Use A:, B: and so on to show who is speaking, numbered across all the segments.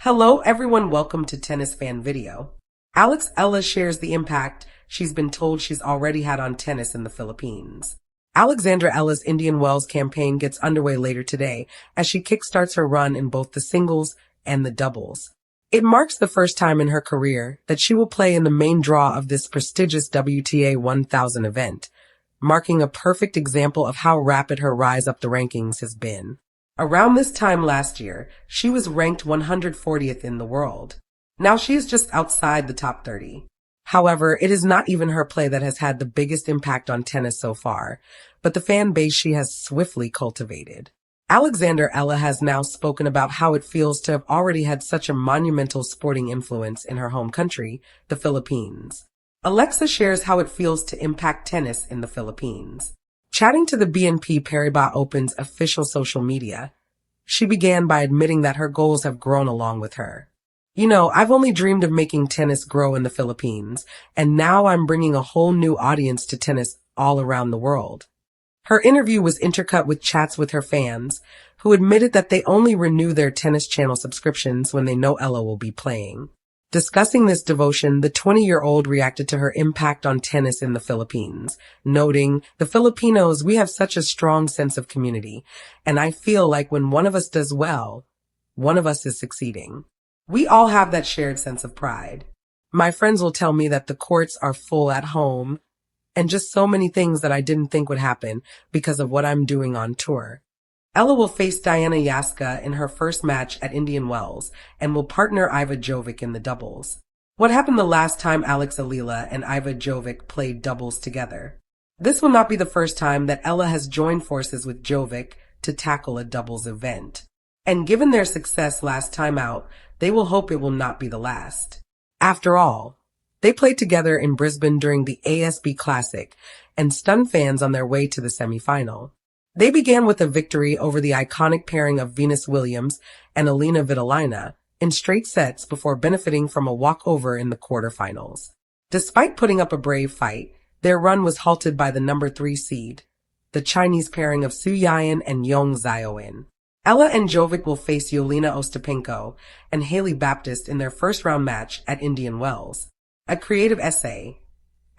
A: Hello everyone, welcome to Tennis Fan Video. Eala shares the impact she's been told she's already had on tennis in the Philippines. Eala's Indian Wells campaign gets underway later today as she kickstarts her run in both the singles and the doubles. It marks the first time in her career that she will play in the main draw of this prestigious WTA 1000 event, marking a perfect example of how rapid her rise up the rankings has been. Around this time last year, she was ranked 140th in the world. Now she is just outside the top 30. However, it is not even her play that has had the biggest impact on tennis so far, but the fan base she has swiftly cultivated. Eala has now spoken about how it feels to have already had such a monumental sporting influence in her home country, the Philippines. Alexa shares how it feels to impact tennis in the Philippines. Chatting to the BNP Paribas Open's official social media, she began by admitting that her goals have grown along with her. I've only dreamed of making tennis grow in the Philippines, and now I'm bringing a whole new audience to tennis all around the world. Her interview was intercut with chats with her fans, who admitted that they only renew their Tennis Channel subscriptions when they know Ella will be playing. Discussing this devotion, the 20-year-old reacted to her impact on tennis in the Philippines, noting, "The Filipinos, we have such a strong sense of community, and I feel like when one of us does well, one of us is succeeding. We all have that shared sense of pride. My friends will tell me that the courts are full at home, and just so many things that I didn't think would happen because of what I'm doing on tour." Ella will face Diana Yaska in her first match at Indian Wells and will partner Iva Jovic in the doubles. What happened the last time Eala and Iva Jovic played doubles together? This will not be the first time that Ella has joined forces with Jovic to tackle a doubles event. And given their success last time out, they will hope it will not be the last. After all, they played together in Brisbane during the ASB Classic and stunned fans on their way to the semi-final. They began with a victory over the iconic pairing of Venus Williams and Elena Svitolina in straight sets before benefiting from a walkover in the quarterfinals. Despite putting up a brave fight, their run was halted by the number 3 seed, the Chinese pairing of Su Yan and Yong Xiaoyin. Ella and Jovic will face Yelena Ostapenko and Haley Baptist in their first-round match at Indian Wells. A creative essay,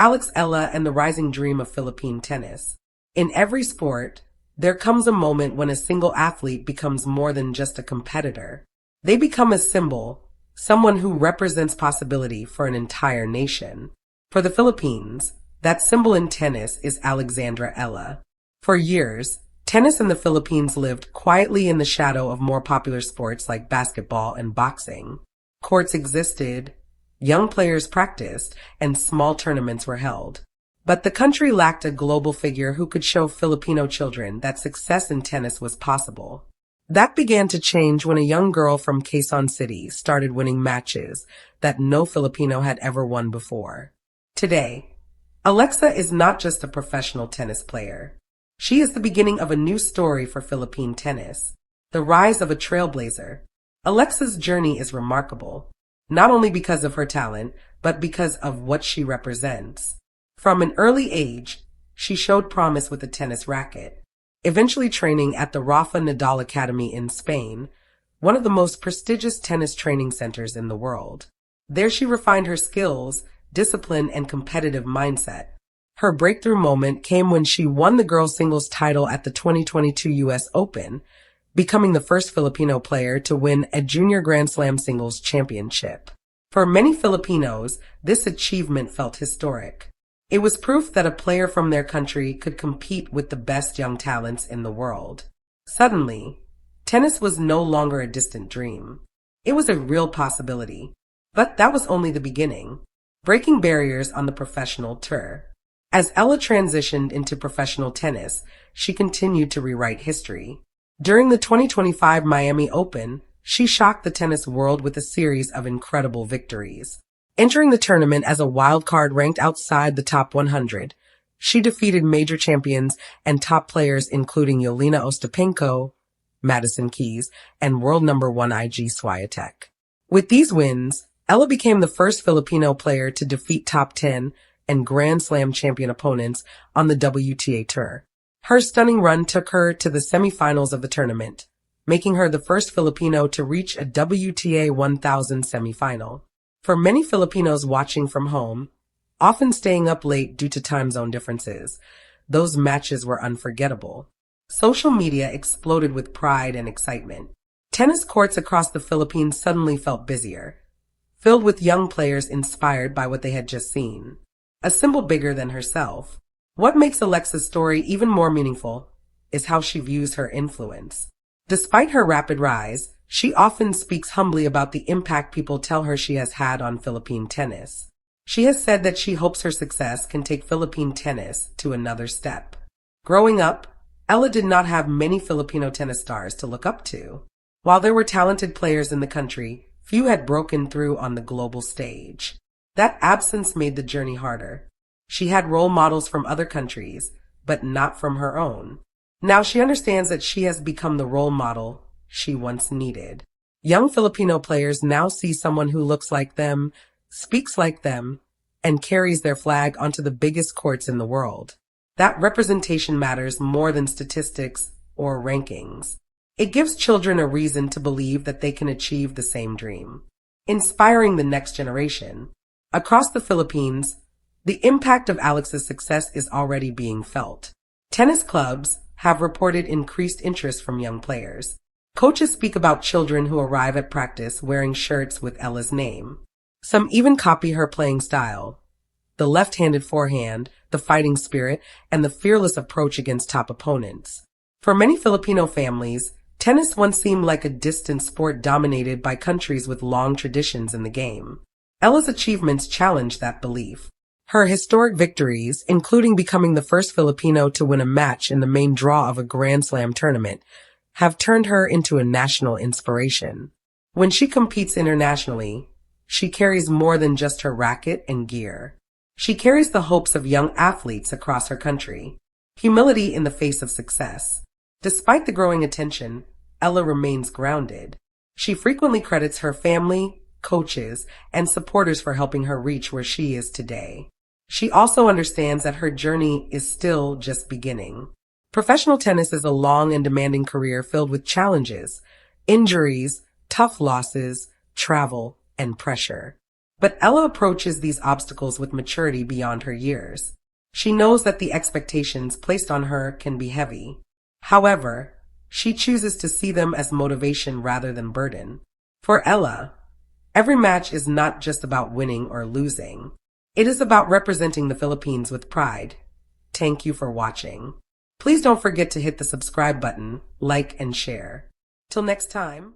A: Ella and the rising dream of Philippine tennis. In every sport, there comes a moment when a single athlete becomes more than just a competitor. They become a symbol, someone who represents possibility for an entire nation. For the Philippines, that symbol in tennis is Eala. For years, tennis in the Philippines lived quietly in the shadow of more popular sports like basketball and boxing. Courts existed, young players practiced, and small tournaments were held. But the country lacked a global figure who could show Filipino children that success in tennis was possible. That began to change when a young girl from Quezon City started winning matches that no Filipino had ever won before. Today, Alexa is not just a professional tennis player. She is the beginning of a new story for Philippine tennis, the rise of a trailblazer. Alexa's journey is remarkable, not only because of her talent, but because of what she represents. From an early age, she showed promise with a tennis racket, eventually training at the Rafa Nadal Academy in Spain, one of the most prestigious tennis training centers in the world. There she refined her skills, discipline, and competitive mindset. Her breakthrough moment came when she won the girls' singles title at the 2022 U.S. Open, becoming the first Filipino player to win a junior Grand Slam singles championship. For many Filipinos, this achievement felt historic. It was proof that a player from their country could compete with the best young talents in the world. Suddenly, tennis was no longer a distant dream. It was a real possibility. But that was only the beginning, breaking barriers on the professional tour. As Ella transitioned into professional tennis, she continued to rewrite history. During the 2025 Miami Open, she shocked the tennis world with a series of incredible victories. Entering the tournament as a wild card ranked outside the top 100, she defeated major champions and top players including Yelena Ostapenko, Madison Keys, and world number 1 Iga Swiatek. With these wins, Ella became the first Filipino player to defeat top 10 and Grand Slam champion opponents on the WTA Tour. Her stunning run took her to the semifinals of the tournament, making her the first Filipino to reach a WTA 1000 semifinal. For many Filipinos watching from home, often staying up late due to time zone differences, those matches were unforgettable. Social media exploded with pride and excitement. Tennis courts across the Philippines suddenly felt busier, filled with young players inspired by what they had just seen. A symbol bigger than herself. What makes Alexa's story even more meaningful is how she views her influence. Despite her rapid rise, she often speaks humbly about the impact people tell her she has had on Philippine tennis. She has said that she hopes her success can take Philippine tennis to another step. Growing up, Eala did not have many Filipino tennis stars to look up to. While there were talented players in the country, few had broken through on the global stage. That absence made the journey harder. She had role models from other countries, but not from her own. Now she understands that she has become the role model she once needed. Young Filipino players now see someone who looks like them, speaks like them, and carries their flag onto the biggest courts in the world. That representation matters more than statistics or rankings. It gives children a reason to believe that they can achieve the same dream, inspiring the next generation. Across the Philippines, the impact of Alex's success is already being felt. Tennis clubs have reported increased interest from young players. Coaches speak about children who arrive at practice wearing shirts with Eala's name. Some even copy her playing style. The left-handed forehand, the fighting spirit, and the fearless approach against top opponents. For many Filipino families, tennis once seemed like a distant sport dominated by countries with long traditions in the game. Eala's achievements challenge that belief. Her historic victories, including becoming the first Filipino to win a match in the main draw of a Grand Slam tournament, have turned her into a national inspiration. When she competes internationally, she carries more than just her racket and gear. She carries the hopes of young athletes across her country. Humility in the face of success. Despite the growing attention, Eala remains grounded. She frequently credits her family, coaches, and supporters for helping her reach where she is today. She also understands that her journey is still just beginning. Professional tennis is a long and demanding career filled with challenges, injuries, tough losses, travel, and pressure. But Eala approaches these obstacles with maturity beyond her years. She knows that the expectations placed on her can be heavy. However, she chooses to see them as motivation rather than burden. For Eala, every match is not just about winning or losing. It is about representing the Philippines with pride. Thank you for watching. Please don't forget to hit the subscribe button, like, and share. Till next time.